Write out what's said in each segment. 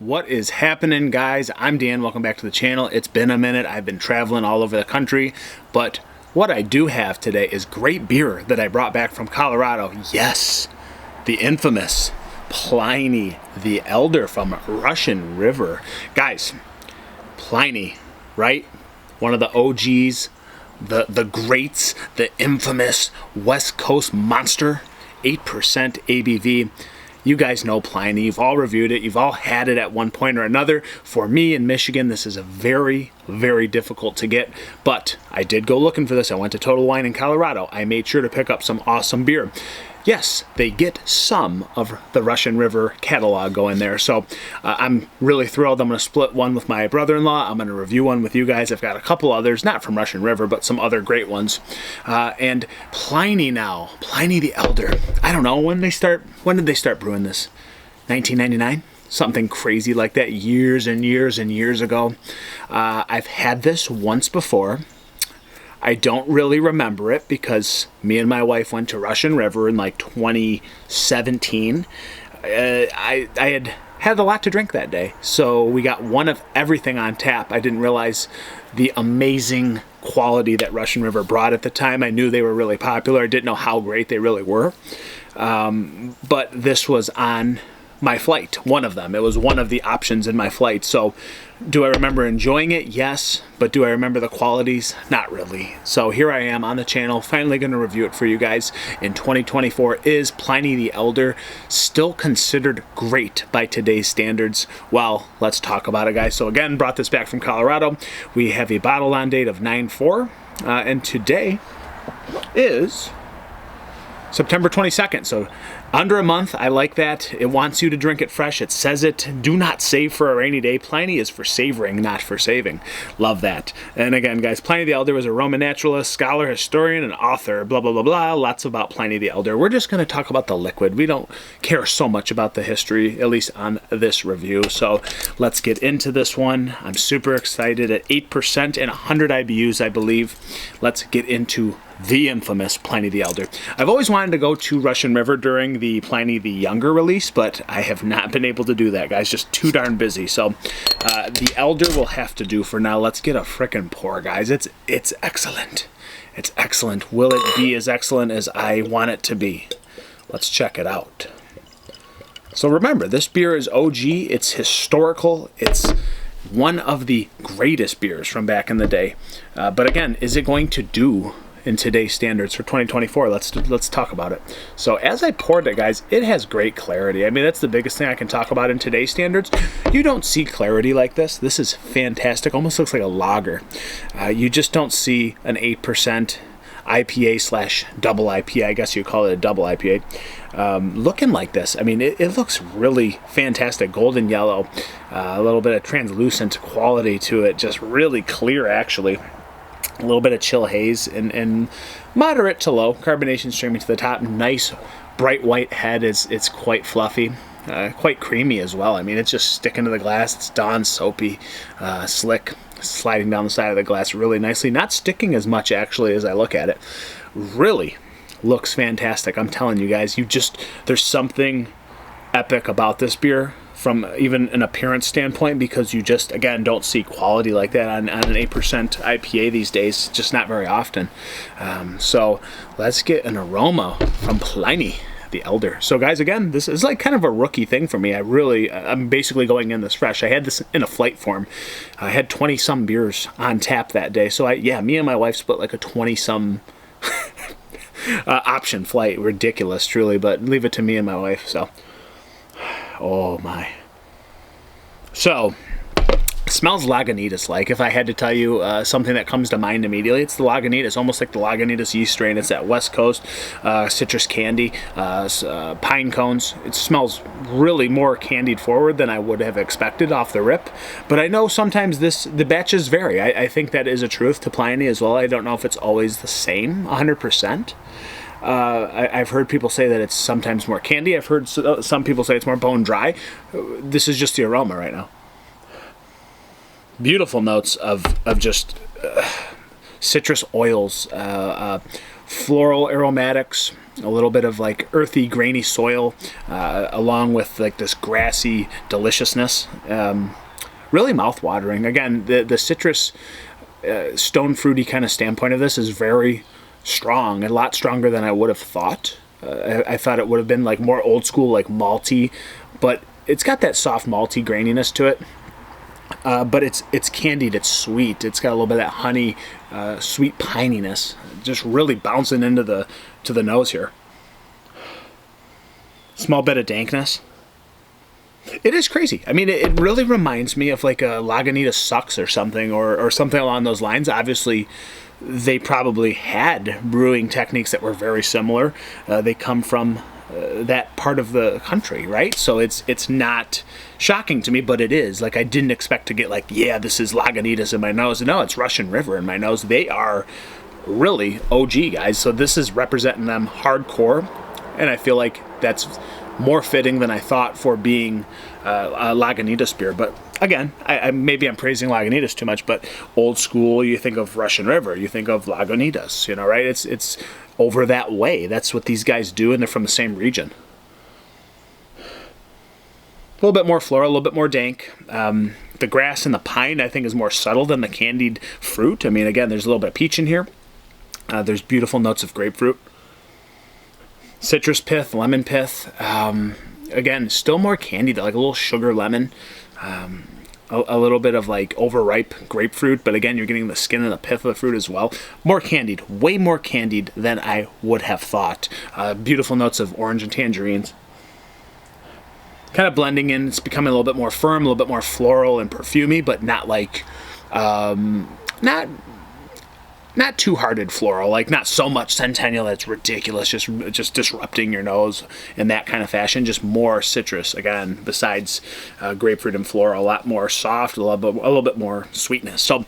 What is happening, guys? I'm Dan. Welcome back to the channel. It's been a minute. I've been traveling all over the country, but what I do have today is great beer that I brought back from Colorado. Yes, the infamous PLINY the Elder from Russian River. Guys, PLINY, right? One of the OGs, the greats, the infamous West Coast monster, 8% ABV. You guys know PLINY. You've all reviewed it. You've all had it at one point or another. For me in Michigan, this is a very, very difficult to get, but I did go looking for this. I went to Total Wine in Colorado. I made sure to pick up some awesome beer. Yes, they get some of the Russian River catalog going there, so I'm really thrilled. I'm going to split one with my brother-in-law. I'm going to review one with you guys. I've got a couple others, not from Russian River, but some other great ones. And PLINY now, PLINY the Elder. I don't know when did they start brewing this? 1999? Something crazy like that, years and years and years ago. I've had this once before. I don't really remember it because me and my wife went to Russian River in like 2017. I had a lot to drink that day, so we got one of everything on tap. I didn't realize the amazing quality that Russian River brought at the time. I knew they were really popular. I didn't know how great they really were. But this was on my flight, one of them. It was one of the options in my flight. So do I remember enjoying it? Yes. But do I remember the qualities? Not really. So here I am on the channel, finally going to review it for you guys in 2024. Is PLINY the Elder still considered great by today's standards? Well, let's talk about it, guys. So again, brought this back from Colorado. We have a bottle on date of 9/4, and today is September 22nd, so under a month. I like that. It wants you to drink it fresh. It says it. Do not save for a rainy day. PLINY is for savoring, not for saving. Love that. And again, guys, PLINY the Elder was a Roman naturalist, scholar, historian, and author. Blah, blah, blah, blah. Lots about PLINY the Elder. We're just going to talk about the liquid. We don't care so much about the history, at least on this review. So let's get into this one. I'm super excited. At 8% and 100 IBUs, I believe. Let's get into the infamous PLINY the Elder. I've always wanted to go to Russian River during the PLINY the Younger release, but I have not been able to do that, guys. Just too darn busy. So the Elder will have to do for now. Let's get a frickin' pour, guys. It's excellent. It's excellent. Will it be as excellent as I want it to be? Let's check it out. So remember, this beer is OG. It's historical. It's one of the greatest beers from back in the day. But again, is it going to do in today's standards for 2024? Let's talk about it. So as I poured it, guys, it has great clarity. I mean, that's the biggest thing I can talk about in today's standards. You don't see clarity like this. This is fantastic. Almost looks like a lager. You just don't see an 8% IPA slash double IPA. I guess you call it a double IPA. Looking like this. I mean, it looks really fantastic. Golden yellow, a little bit of translucent quality to it. Just really clear, actually. A little bit of chill haze and moderate to low carbonation streaming to the top. Nice bright white head. It's quite fluffy, quite creamy as well. I mean, it's just sticking to the glass. It's Dawn soapy, slick, sliding down the side of the glass really nicely. Not sticking as much actually as I look at it. Really looks fantastic. I'm telling you guys, there's something epic about this beer from even an appearance standpoint, because you just, again, don't see quality like that on an 8% IPA these days, just not very often. So let's get an aroma from PLINY the Elder. So guys, again, this is like kind of a rookie thing for me. I'm basically going in this fresh. I had this in a flight form. I had 20-some beers on tap that day. So me and my wife split like a 20-some option flight. Ridiculous, truly, but leave it to me and my wife, so. Oh my. So, it smells Lagunitas-like. If I had to tell you something that comes to mind immediately, it's the Lagunitas, almost like the Lagunitas yeast strain. It's that West Coast citrus candy, pine cones. It smells really more candied forward than I would have expected off the rip. But I know sometimes the batches vary. I think that is a truth to PLINY as well. I don't know if it's always the same 100%. I've heard people say that it's sometimes more candy. I've heard some people say it's more bone dry. This is just the aroma right now. Beautiful notes of just citrus oils, floral aromatics, a little bit of like earthy, grainy soil, along with like this grassy deliciousness. Really mouth-watering. Again, the citrus, stone fruity kind of standpoint of this is very strong, a lot stronger than I would have thought. I thought it would have been like more old school, like malty, but it's got that soft malty graininess to it. But it's candied, it's sweet. It's got a little bit of that honey, sweet pininess, just really bouncing into the nose here. Small bit of dankness. It is crazy. I mean, it really reminds me of like a Lagunitas Sucks or something, or something along those lines. Obviously, they probably had brewing techniques that were very similar. They come from that part of the country, right? So it's not shocking to me, but it is. Like, I didn't expect to get like, yeah, this is Lagunitas in my nose. No, it's Russian River in my nose. They are really OG guys. So this is representing them hardcore, and I feel like that's more fitting than I thought for being a Lagunitas beer. But again, maybe I'm praising Lagunitas too much, but old school, you think of Russian River, you think of Lagunitas, right? It's over that way. That's what these guys do, and they're from the same region. A little bit more floral, a little bit more dank. The grass and the pine, I think, is more subtle than the candied fruit. I mean, again, there's a little bit of peach in here. There's beautiful notes of grapefruit. Citrus pith, lemon pith. Again, still more candied, like a little sugar lemon. A little bit of like overripe grapefruit, but again, you're getting the skin and the pith of the fruit as well. More candied, way more candied than I would have thought. Beautiful notes of orange and tangerines. Kind of blending in, it's becoming a little bit more firm, a little bit more floral and perfumey, but not like, not too hearted floral, like not so much Centennial that's ridiculous, just disrupting your nose in that kind of fashion. Just more citrus, again, besides grapefruit and floral, a lot more soft, a little bit more sweetness. So,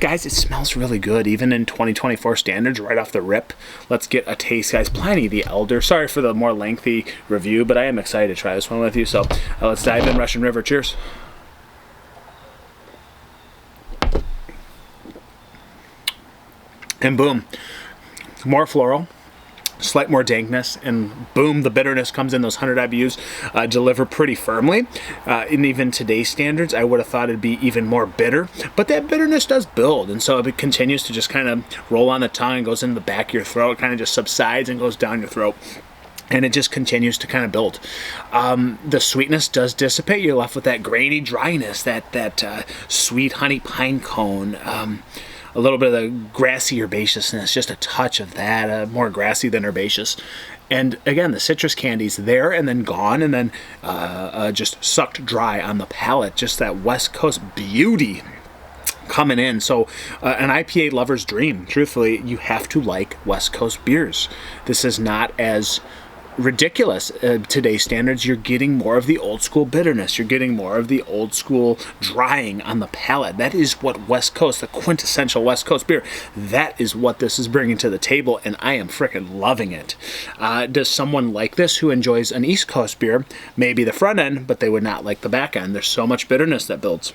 guys, it smells really good, even in 2024 standards, right off the rip. Let's get a taste, guys. PLINY the Elder. Sorry for the more lengthy review, but I am excited to try this one with you. So, let's dive in. Russian River. Cheers. And boom, more floral, slight more dankness, and boom, the bitterness comes in. Those 100 IBUs deliver pretty firmly. In even today's standards, I would have thought it'd be even more bitter, but that bitterness does build, and so it continues to just kind of roll on the tongue and goes into the back of your throat. It kind of just subsides and goes down your throat. And it just continues to kind of build. The sweetness does dissipate. You're left with that grainy dryness, that sweet honey pine cone. A little bit of the grassy herbaceousness, just a touch of that, more grassy than herbaceous. And again, the citrus candy's there and then gone, and then just sucked dry on the palate. Just that West Coast beauty coming in. So an IPA lover's dream. Truthfully, you have to like West Coast beers. This is not as ridiculous today's standards. You're getting more of the old school bitterness. You're getting more of the old school drying on the palate. That is what West Coast, the quintessential West Coast beer, that is what this is bringing to the table, and I am freaking loving it. Does someone like this who enjoys an East Coast beer, maybe the front end, but they would not like the back end? There's so much bitterness that builds.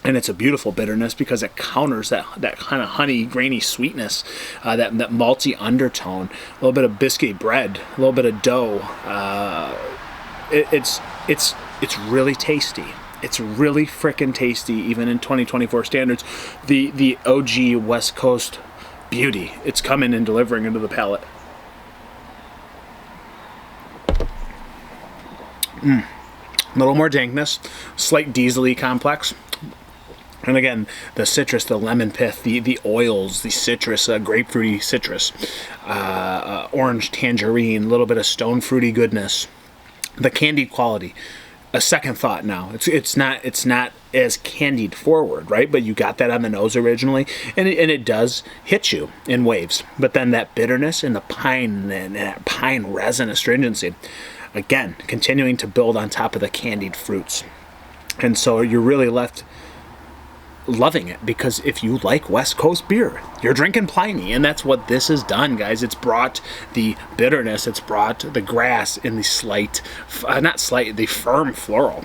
And it's a beautiful bitterness because it counters that kind of honey, grainy sweetness, that malty undertone. A little bit of biscuit bread, a little bit of dough. It's really tasty. It's really frickin' tasty, even in 2024 standards. The OG West Coast beauty, it's coming and delivering into the palate. A little more dankness, slight diesel-y complex. And again, the citrus, the lemon pith, the oils, the citrus, grapefruity citrus, orange tangerine, a little bit of stone fruity goodness, the candied quality. A second thought now. It's not as candied forward, right? But you got that on the nose originally, and it does hit you in waves. But then that bitterness and the pine and that pine resin astringency, again, continuing to build on top of the candied fruits. And so you're really left loving it, because if you like West Coast beer, you're drinking PLINY, and that's what this has done, guys. It's brought the bitterness, it's brought the grass in the the firm floral,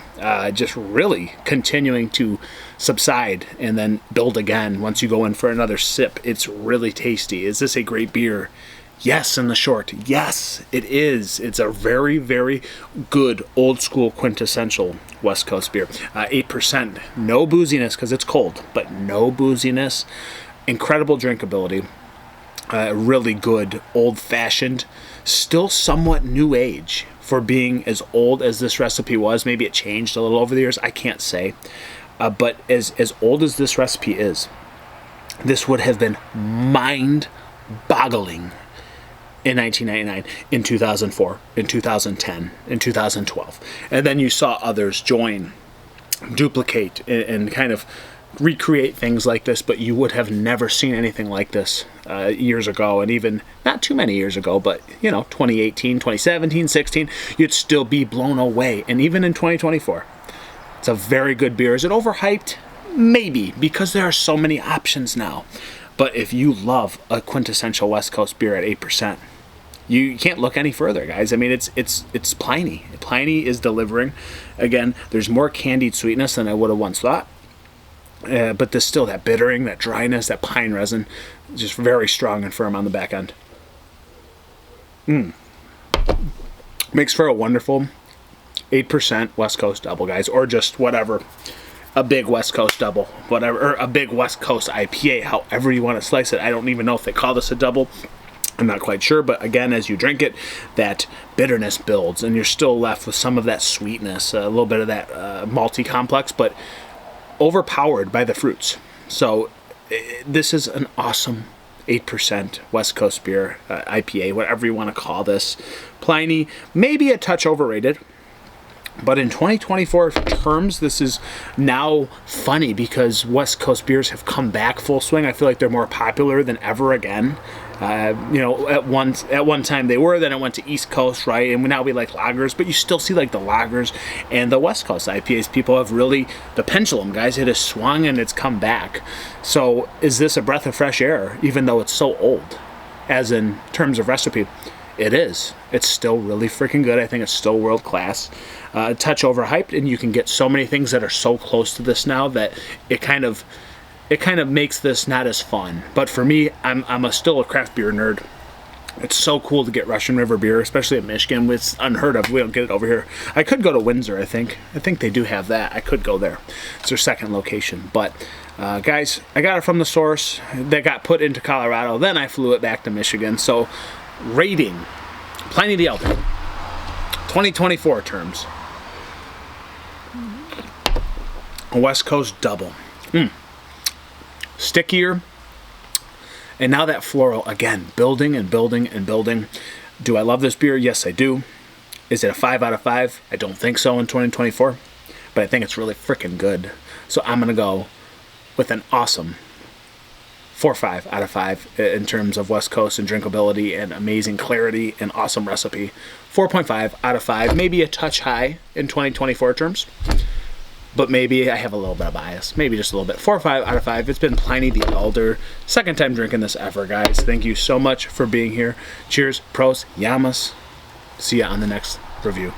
just really continuing to subside and then build again once you go in for another sip. It's really tasty. Is this a great beer? Yes, in the short. Yes, it is. It's a very, very good old school quintessential West Coast beer. 8%. No booziness because it's cold, but no booziness. Incredible drinkability. Really good old fashioned. Still somewhat new age for being as old as this recipe was. Maybe it changed a little over the years. I can't say. But as old as this recipe is, this would have been mind-boggling in 1999, in 2004, in 2010, in 2012. And then you saw others join, duplicate, and kind of recreate things like this, but you would have never seen anything like this years ago, and even not too many years ago, but 2018, 2017, 16, you'd still be blown away. And even in 2024, it's a very good beer. Is it overhyped? Maybe, because there are so many options now. But if you love a quintessential West Coast beer at 8%, you can't look any further, guys. I mean, it's PLINY. PLINY is delivering. Again, there's more candied sweetness than I would have once thought. But there's still that bittering, that dryness, that pine resin, just very strong and firm on the back end. Makes for a wonderful 8% West Coast double, guys, or just whatever. A big West Coast double, whatever, or a big West Coast IPA, however you want to slice it. I don't even know if they call this a double. I'm not quite sure, but again, as you drink it, that bitterness builds, and you're still left with some of that sweetness, a little bit of that malty complex, but overpowered by the fruits. So this is an awesome 8% West Coast beer, IPA, whatever you want to call this. PLINY, maybe a touch overrated. But in 2024 terms, this is now funny because West Coast beers have come back full swing. I feel like they're more popular than ever again. At one time they were, then it went to East Coast, right? And now we like lagers, but you still see like the lagers and the West Coast IPAs. People have really, the pendulum, guys, it has swung and it's come back. So is this a breath of fresh air, even though it's so old, as in terms of recipe? It is. It's still really freaking good. I think it's still world class. A touch overhyped, and you can get so many things that are so close to this now that it kind of makes this not as fun. But for me, I'm still a craft beer nerd. It's so cool to get Russian River beer, especially in Michigan. It's unheard of. We don't get it over here. I could go to Windsor, I think. I think they do have that. I could go there. It's their second location. But guys, I got it from the source that got put into Colorado. Then I flew it back to Michigan. So rating, PLINY the Elder, 2024 terms. A West Coast double. Stickier. And now that floral, again, building and building and building. Do I love this beer? Yes, I do. Is it a 5 out of 5? I don't think so in 2024. But I think it's really freaking good. So I'm going to go with an awesome 4 or 5 out of 5 in terms of West Coast and drinkability and amazing clarity and awesome recipe. 4.5 out of 5. Maybe a touch high in 2024 terms. But maybe I have a little bit of bias. Maybe just a little bit. 4 or 5 out of 5. It's been PLINY the Elder. Second time drinking this ever, guys. Thank you so much for being here. Cheers, pros, yamas. See ya on the next review.